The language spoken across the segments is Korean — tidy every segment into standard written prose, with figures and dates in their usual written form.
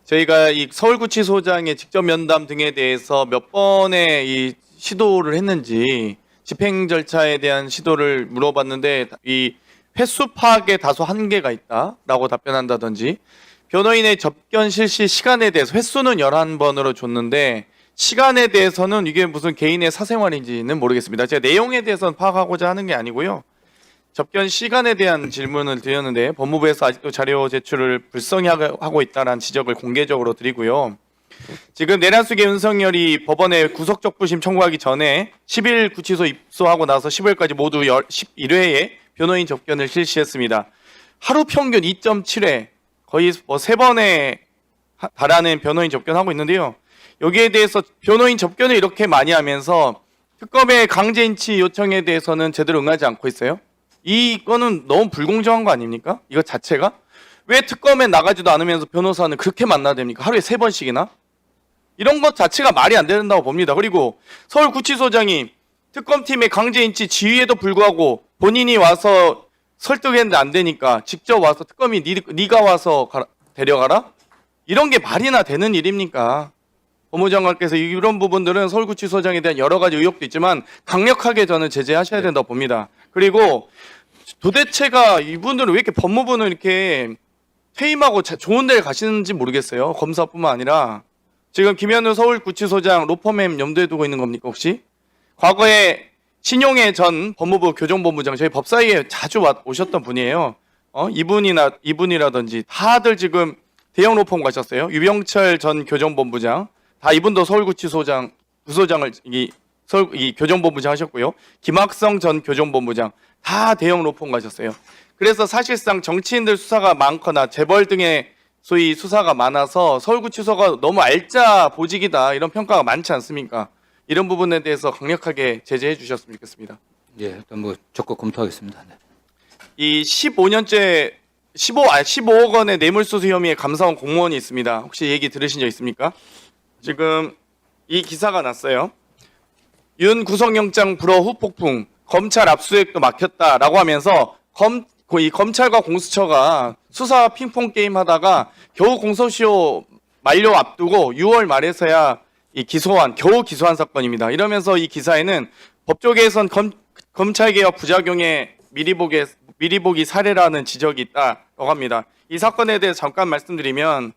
저희가 이 서울구치소장의 직접 면담 등에 대해서 몇 번의 이 시도를 했는지 집행 절차에 대한 시도를 물어봤는데 이 횟수 파악에 다소 한계가 있다라고 답변한다든지 변호인의 접견 실시 시간에 대해서 횟수는 11번으로 줬는데 시간에 대해서는 이게 무슨 개인의 사생활인지는 모르겠습니다. 제가 내용에 대해서는 파악하고자 하는 게 아니고요. 접견 시간에 대한 질문을 드렸는데 법무부에서 아직도 자료 제출을 불성히 하고 있다는 지적을 공개적으로 드리고요. 지금 내란숙의 윤석열이 법원에 구속적 부심 청구하기 전에 10일 구치소 입소하고 나서 15일까지 모두 11회의 변호인 접견을 실시했습니다. 하루 평균 2.7회 거의 3번에 달하는 변호인 접견하고 있는데요. 여기에 대해서 변호인 접견을 이렇게 많이 하면서 특검의 강제인치 요청에 대해서는 제대로 응하지 않고 있어요. 이거는 너무 불공정한 거 아닙니까? 이거 자체가? 왜 특검에 나가지도 않으면서 변호사는 그렇게 만나야 됩니까? 하루에 3번씩이나? 이런 것 자체가 말이 안 된다고 봅니다. 그리고 서울구치소장이 특검팀의 강제인치 지휘에도 불구하고 본인이 와서 설득했는데 안 되니까 직접 와서 특검이 네가 와서 데려가라? 이런 게 말이나 되는 일입니까? 법무장관께서 이런 부분들은 서울구치소장에 대한 여러 가지 의혹도 있지만 강력하게 저는 제재하셔야 된다고 봅니다. 그리고 도대체가 이분들은 왜 이렇게 법무부는 이렇게 퇴임하고 좋은 데를 가시는지 모르겠어요. 검사뿐만 아니라 지금 김현우 서울구치소장 로펌엠 염두에 두고 있는 겁니까 혹시? 과거에 신용회 전 법무부 교정본부장 저희 법사위에 자주 오셨던 분이에요. 이분이라든지 다들 지금 대형 로펌 가셨어요. 유병철 전 교정본부장 다 이분도 서울구치소장 부소장을 이 교정본부장 하셨고요. 김학성 전 교정본부장 다 대형 로펌 가셨어요. 그래서 사실상 정치인들 수사가 많거나 재벌 등의 소위 수사가 많아서 서울구치소가 너무 알짜 보직이다 이런 평가가 많지 않습니까? 이런 부분에 대해서 강력하게 제재해 주셨으면 좋겠습니다. 예, 일단 뭐 적극 검토하겠습니다. 네. 이 15년째 15억 원의 뇌물수수 혐의의 감사원 공무원이 있습니다. 혹시 얘기 들으신 적 있습니까? 지금 이 기사가 났어요. 윤 구속영장 불허 후 폭풍, 검찰 압수수색도 막혔다라고 하면서 이 검찰과 공수처가 수사 핑퐁 게임 하다가 겨우 공소시효 만료 앞두고 6월 말에서야 겨우 기소한 사건입니다. 이러면서 이 기사에는 법조계에선 검찰개혁 부작용의 미리 보기 사례라는 지적이 있다고 합니다. 이 사건에 대해서 잠깐 말씀드리면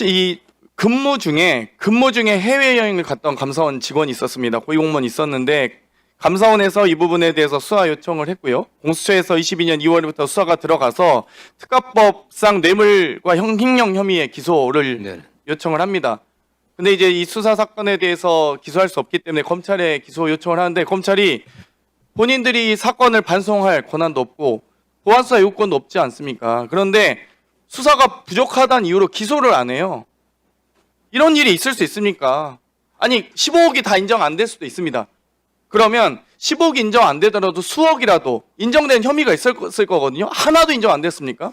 이 근무 중에 해외여행을 갔던 감사원 직원이 있었습니다. 고위공무원이 있었는데 감사원에서 이 부분에 대해서 수사 요청을 했고요. 공수처에서 22년 2월부터 수사가 들어가서 특가법상 뇌물과 횡령 혐의의 기소를 요청을 합니다. 근데 이제 이 수사 사건에 대해서 기소할 수 없기 때문에 검찰에 기소 요청을 하는데 검찰이 본인들이 사건을 반송할 권한도 없고 보안수사 요건도 없지 않습니까? 그런데 수사가 부족하다는 이유로 기소를 안 해요. 이런 일이 있을 수 있습니까? 아니 15억이 다 인정 안 될 수도 있습니다. 그러면 15억이 인정 안 되더라도 수억이라도 인정된 혐의가 있을 거거든요. 하나도 인정 안 됐습니까?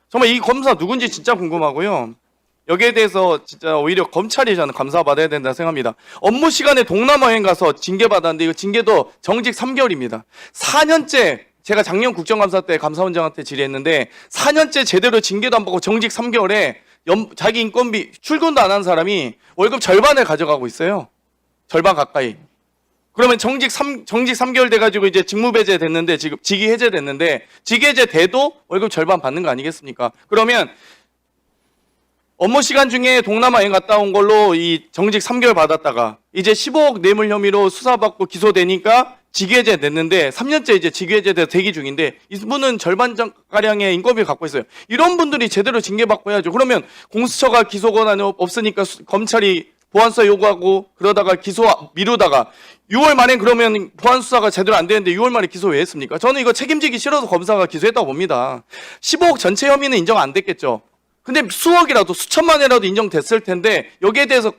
정말 이 검사 누군지 진짜 궁금하고요. 여기에 대해서 진짜 오히려 검찰이 저는 감사받아야 된다 생각합니다. 업무 시간에 동남아 여행 가서 징계받았는데 이거 징계도 정직 3개월입니다. 4년째 제가 작년 국정감사 때 감사원장한테 질의했는데 4년째 제대로 징계도 안 받고 정직 3개월에 자기 인건비 출근도 안 한 사람이 월급 절반을 가져가고 있어요. 절반 가까이. 그러면 정직 3개월 돼가지고 이제 직무배제 됐는데 지금 직위 해제됐는데 직위 해제 돼도 월급 절반 받는 거 아니겠습니까? 그러면 업무 시간 중에 동남아 여행 갔다 온 걸로 이 정직 3개월 받았다가 이제 15억 뇌물 혐의로 수사받고 기소되니까 직위해제 됐는데 3년째 이제 직위해제돼서 대기 중인데 이분은 절반가량의 인건비 갖고 있어요. 이런 분들이 제대로 징계받고 해야죠. 그러면 공수처가 기소 권한이 없으니까 검찰이 보안수사 요구하고 그러다가 기소 미루다가 6월 말에 그러면 보안수사가 제대로 안 되는데 6월 말에 기소 왜 했습니까? 저는 이거 책임지기 싫어서 검사가 기소했다고 봅니다. 15억 전체 혐의는 인정 안 됐겠죠. 근데 수억이라도 수천만이라도 인정됐을 텐데 여기에 대해서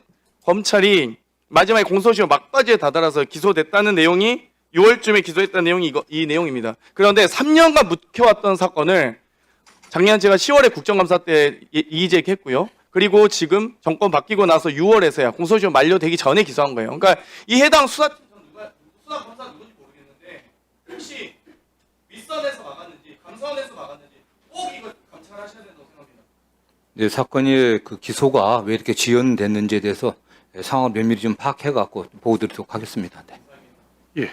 검찰이 마지막에 공소시효 막바지에 다다라서 기소됐다는 내용이 6월쯤에 기소했다는 내용이 이 내용입니다. 그런데 3년간 묵혀왔던 사건을 작년 제가 10월에 국정감사 때 이의제기했고요. 그리고 지금 정권 바뀌고 나서 6월에서야 공소시효 만료되기 전에 기소한 거예요. 그러니까 이 해당 수사검사 누군지 모르겠는데 혹시 윗선에서 막았는지 감사원에서 막았는지 꼭 이거 감찰하셔야 된다고 생각합니다. 네, 사건의 그 기소가 왜 이렇게 지연됐는지에 대해서 상황을 면밀히 좀 파악해갖고 보고 드리도록 하겠습니다. 네. 예.